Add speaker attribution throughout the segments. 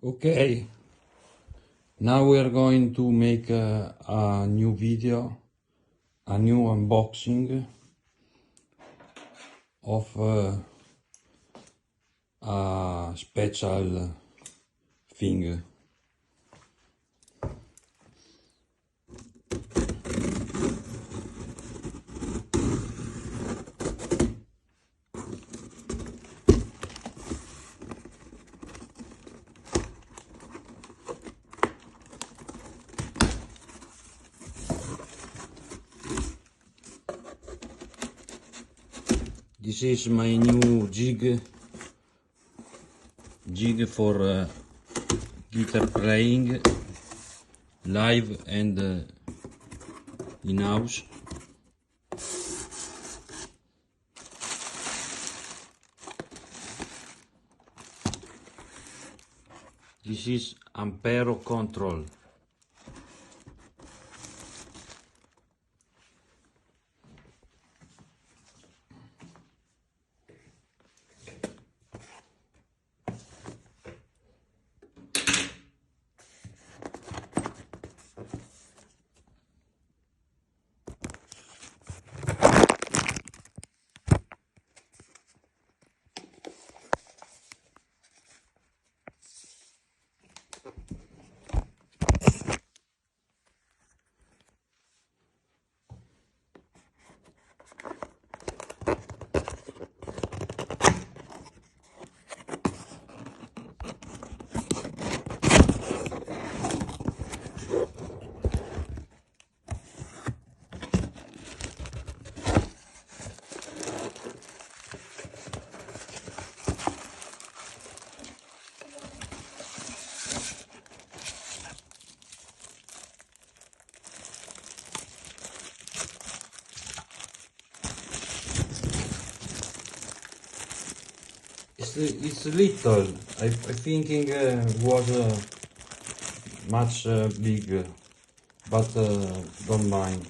Speaker 1: Okay, now we are going to make a new video, a new unboxing of a special thing. This is my new jig for guitar playing live and in-house. This is Ampero control. It's little. I thinking was much big, but don't mind.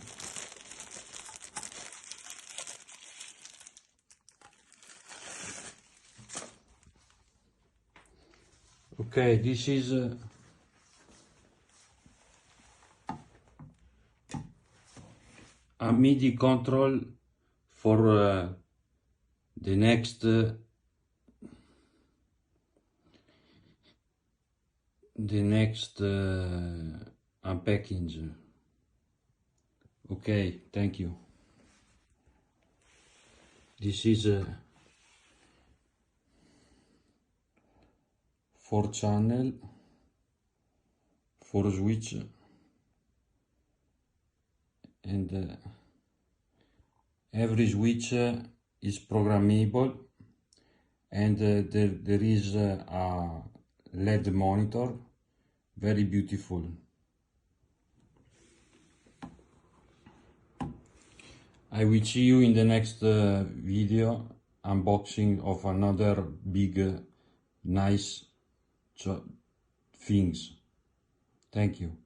Speaker 1: Okay, this is a MIDI control for the next unpacking. Okay, thank you. This is 4 channel, 4 switch, and every switch is programmable, and there is a LED monitor, very beautiful. I will see you in the next video unboxing of another big nice things. Thank you.